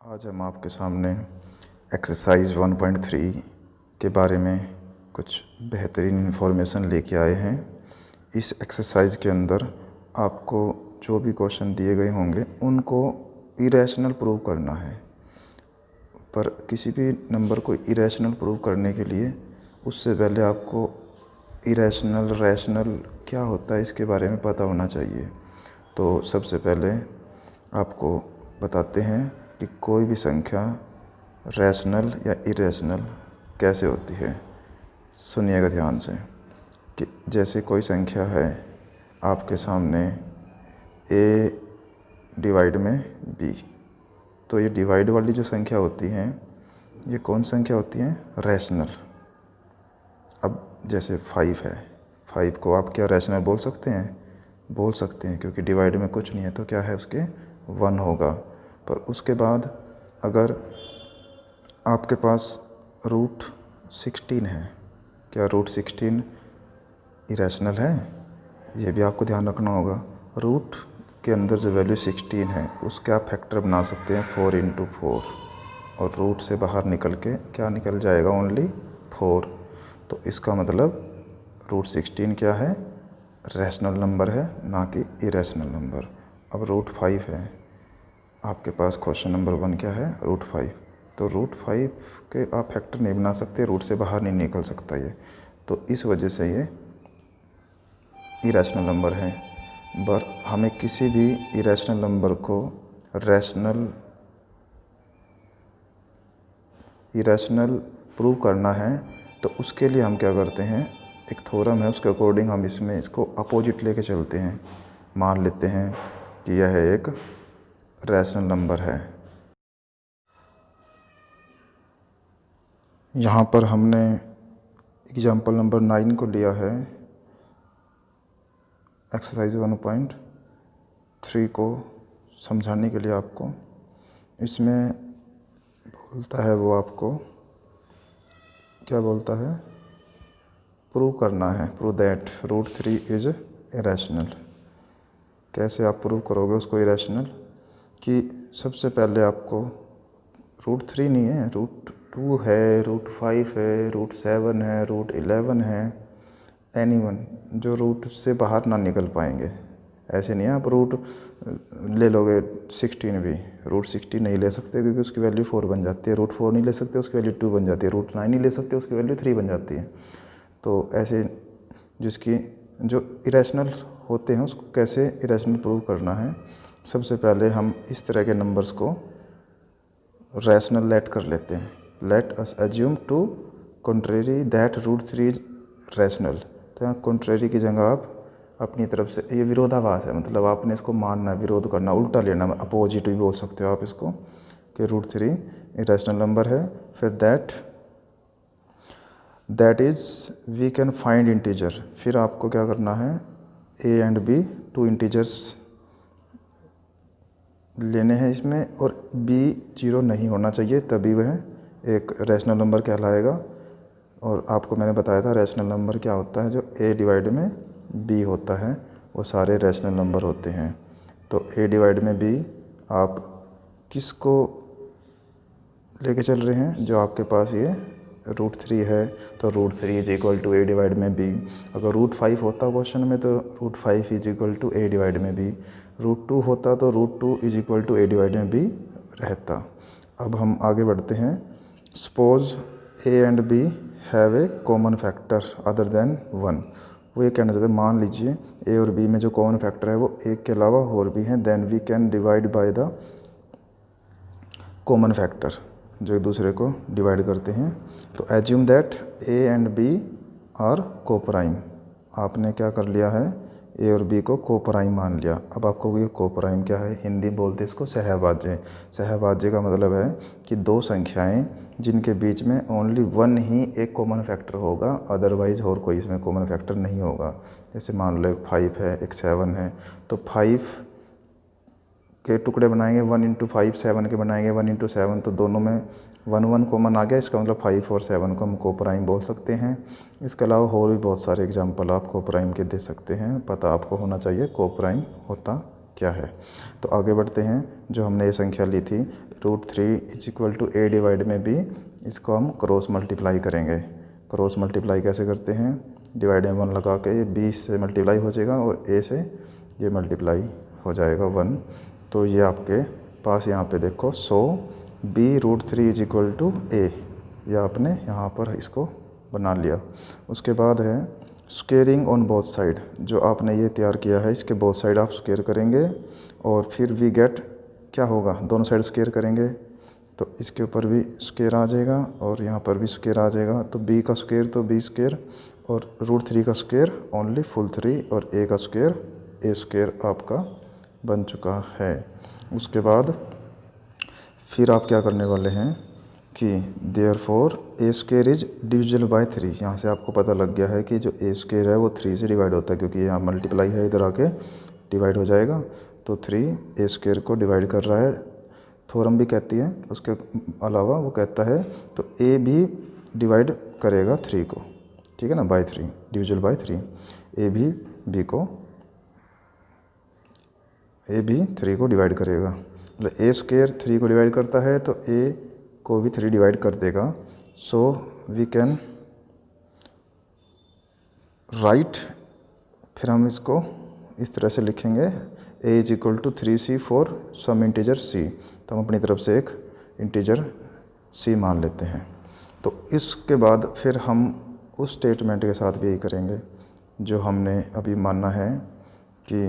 आज हम आपके सामने एक्सरसाइज 1.3 के बारे में कुछ बेहतरीन इन्फॉर्मेशन लेके आए हैं। इस एक्सरसाइज के अंदर आपको जो भी क्वेश्चन दिए गए होंगे उनको इरेशनल प्रूव करना है, पर किसी भी नंबर को इरेशनल प्रूव करने के लिए उससे पहले आपको इरेशनल रैशनल क्या होता है इसके बारे में पता होना चाहिए। तो सबसे पहले आपको बताते हैं कि कोई भी संख्या रैशनल या इरेशनल कैसे होती है। सुनिएगा ध्यान से कि जैसे कोई संख्या है आपके सामने a डिवाइड में b, तो ये डिवाइड वाली जो संख्या होती हैं ये कौन संख्या होती हैं? रैशनल। अब जैसे 5 है, 5 को आप क्या रैशनल बोल सकते हैं? बोल सकते हैं, क्योंकि डिवाइड में कुछ नहीं है तो क्या है उसके 1 होगा। पर उसके बाद अगर आपके पास रूट 16 है, क्या रूट 16 इरेशनल है? ये भी आपको ध्यान रखना होगा। रूट के अंदर जो वैल्यू 16 है उसके आप फैक्टर बना सकते हैं 4 × 4, और रूट से बाहर निकल के क्या निकल जाएगा? ओनली 4। तो इसका मतलब रूट 16 क्या है? रैशनल नंबर है, ना कि इरेशनल नंबर। अब रूट 5 है आपके पास, क्वेश्चन नंबर 1 क्या है? रूट 5। तो रूट 5 के आप फैक्टर नहीं बना सकते, रूट से बाहर नहीं निकल सकता ये, तो इस वजह से ये इरेशनल नंबर है। पर हमें किसी भी इरेशनल नंबर को इरेशनल प्रूव करना है तो उसके लिए हम क्या करते हैं, एक थ्योरम है उसके अकॉर्डिंग हम इसको अपोजिट लेके चलते हैं। मान लेते हैं कि यह एक रैशनल नंबर है। यहाँ पर हमने एग्जाम्पल नंबर 9 को लिया है, एक्सरसाइज 1.3 को समझाने के लिए। आपको इसमें बोलता है, वो आपको क्या बोलता है? प्रूव करना है, prove that root 3 is irrational. कैसे आप प्रूव करोगे उसको इरेशनल? कि सबसे पहले आपको रूट 3 नहीं है, रूट 2 है, रूट 5 है, रूट 7 है, रूट 11 है, एनीवन जो रूट से बाहर ना निकल पाएंगे। ऐसे नहीं है आप रूट ले लोगे 16 भी, रूट 16 नहीं ले सकते क्योंकि उसकी वैल्यू 4 बन जाती है। रूट 4 नहीं ले सकते, उसकी वैल्यू 2 बन जाती है। रूट 9 नहीं ले सकते, उसकी वैल्यू 3 बन जाती है। तो ऐसे जिसकी जो इरेशनल होते हैं उसको कैसे इरेशनल प्रूव करना है? सबसे पहले हम इस तरह के नंबर्स को रैशनल लेट कर लेते हैं। Let us assume to contrary that root 3 is rational. तो यहाँ कंट्रेरी की जगह आप अपनी तरफ से, ये विरोधाभास है, मतलब आपने इसको मानना, विरोध करना, उल्टा लेना, अपोजिट भी बोल सकते हो आप इसको, कि रूट 3 इरेशनल नंबर है। फिर that is we can find integer. फिर आपको क्या करना है? a एंड b 2 इंटीजर्स लेने हैं इसमें, और b 0 नहीं होना चाहिए, तभी वह एक रैशनल नंबर कहलाएगा। और आपको मैंने बताया था रैशनल नंबर क्या होता है, जो a डिवाइड में b होता है वो सारे रैशनल नंबर होते हैं। तो a डिवाइड में b आप किसको लेके चल रहे हैं? जो आपके पास ये रूट 3 है, तो root 3 is equal to a divide में b। अगर रूट 5 होता क्वेश्चन में तो root 5 is equal to a divide में b। रूट 2 होता तो root 2 is equal to a divide में b रहता। अब हम आगे बढ़ते हैं। Suppose a and b have a common factor other than 1। वो ये कहना चाहते हैं, मान लीजिए a और b में जो कॉमन फैक्टर है वो एक के अलावा और भी हैं, then we can divide by the common factor, जो एक दूसरे को डिवाइड करते हैं। तो assume that a and b are coprime. आपने क्या कर लिया है? a और b को कोप्राइम मान लिया। अब आपको ये कोप्राइम क्या है? हिंदी बोलते इसको सहभाज्य। सहभाज्य का मतलब है कि दो संख्याएं जिनके बीच में ओनली 1 ही एक कॉमन फैक्टर होगा, अदरवाइज और कोई इसमें कॉमन फैक्टर नहीं होगा। जैसे मान लो एक 5 है, एक 7 है, तो 5 के टुकड़े बनाएंगे 1 × 5, 7 के बनाएंगे 1 × 7, तो दोनों में 1 1 कॉमन आ गया। इसका मतलब 5 और 7 को हम कोप्राइम बोल सकते हैं। इसके अलावा और भी बहुत सारे एग्जांपल आप कोप्राइम के दे सकते हैं, पता आपको होना चाहिए कोप्राइम होता क्या है। तो आगे बढ़ते हैं। जो हमने ये संख्या ली थी √3 = a डिवाइड में b, इसको हम क्रॉस मल्टीप्लाई करेंगे। क्रॉस मल्टीप्लाई कैसे करते हैं? डिवाइड में 1 लगा के b से मल्टीप्लाई हो जाएगा और a से ये मल्टीप्लाई हो जाएगा 1। तो ये आपके पास यहाँ पे देखो, सो b √3 = a, ये आपने यहाँ पर इसको बना लिया। उसके बाद है स्क्वेयरिंग ऑन बोथ साइड। जो आपने ये तैयार किया है इसके बोथ साइड आप स्क्वेयर करेंगे और फिर वी गेट क्या होगा, दोनों साइड स्क्वेयर करेंगे तो इसके ऊपर भी स्क्वेयर आ जाएगा और यहाँ पर भी स्क्वेयर आ जाएगा। तो b का स्क्वेयर तो b स्क्वेयर और √3 का स्क्वेयर ओनली फुल 3 और a का स्क्वेयर a स्क्वेयर आपका बन चुका है। उसके बाद फिर आप क्या करने वाले हैं कि therefore a square is divisible by 3। यहाँ से आपको पता लग गया है कि जो a स्क्वेयर है वो 3 से डिवाइड होता है, क्योंकि यहाँ मल्टीप्लाई है, इधर आके डिवाइड हो जाएगा। तो 3 a स्क्वेयर को डिवाइड कर रहा है, थ्योरम भी कहती है। उसके अलावा वो कहता है तो a भी डिवाइड करेगा 3 को, ठीक है ना, बाय 3, डिविजिबल बाय 3। a भी 3 को डिवाइड करेगा। मतलब a स्क्वेयर 3 को डिवाइड करता है तो a को भी 3 डिवाइड कर देगा। सो वी कैन राइट, फिर हम इसको इस तरह से लिखेंगे a = 3c for some integer c। तो हम अपनी तरफ से एक इंटीजर c मान लेते हैं। तो इसके बाद फिर हम उस स्टेटमेंट के साथ भी यही करेंगे जो हमने अभी माना है कि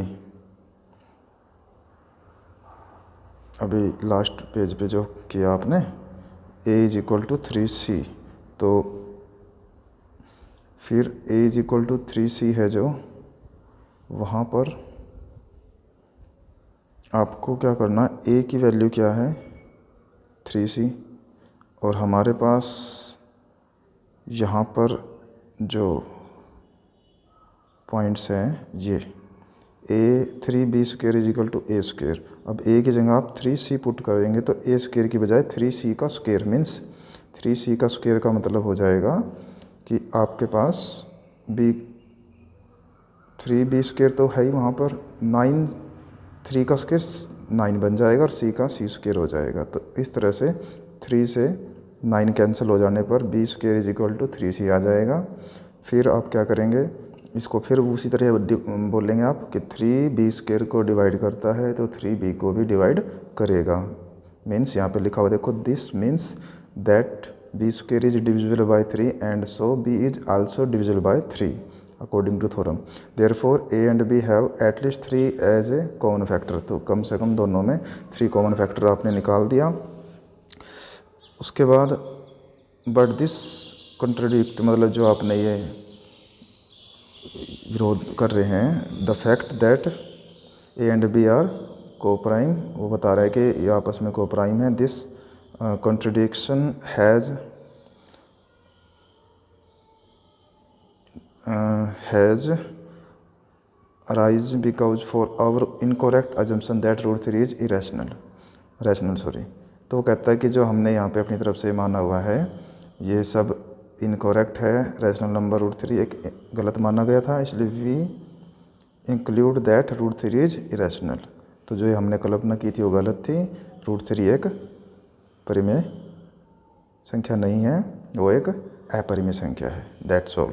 अभी लास्ट पेज पे जो किया आपने a = 3c। तो फिर a = 3c है जो, वहाँ पर आपको क्या करना, a की वैल्यू क्या है 3c और हमारे पास यहाँ पर जो पॉइंट्स हैं ये a3b² = a स्क्वेयर। अब a की जगह आप 3c पुट करेंगे तो a स्क्वेयर की बजाय 3c का स्क्वेयर, मीन्स 3c का स्क्वेयर का मतलब हो जाएगा कि आपके पास b 3b² तो है ही वहाँ पर, 9 3 का स्क्वेयर 9 बन जाएगा और c का c स्क्वेयर हो जाएगा। तो इस तरह से 3 से 9 कैंसिल हो जाने पर b² = 3c आ जाएगा। फिर आप क्या करेंगे, इसको फिर उसी तरह बोलेंगे आप कि 3b² को डिवाइड करता है तो 3b को भी डिवाइड करेगा। मीन्स यहाँ पे लिखा हुआ देखो, this means that b² is divisible by 3 and so b is also divisible by 3 according to theorem. Therefore a and b have at least 3 as a common factor. तो कम से कम दोनों में 3 कॉमन फैक्टर आपने निकाल दिया। उसके बाद बट दिस कंट्राडिक्ट, मतलब जो आपने ये विरोध कर रहे हैं, the fact that a and b are coprime, वो बता रहा है कि ये आपस में को प्राइम है। This contradiction has arise because for our incorrect assumption that √3 is rational। तो वो कहता है कि जो हमने यहाँ पे अपनी तरफ से माना हुआ है ये सब इनकरेक्ट है, रैशनल नंबर √3 एक गलत माना गया था, इसलिए we include that √3 is irrational. तो जो हमने कल्पना की थी वो गलत थी, √3 एक परिमेय संख्या नहीं है, वो एक अपरिमेय संख्या है। That's all.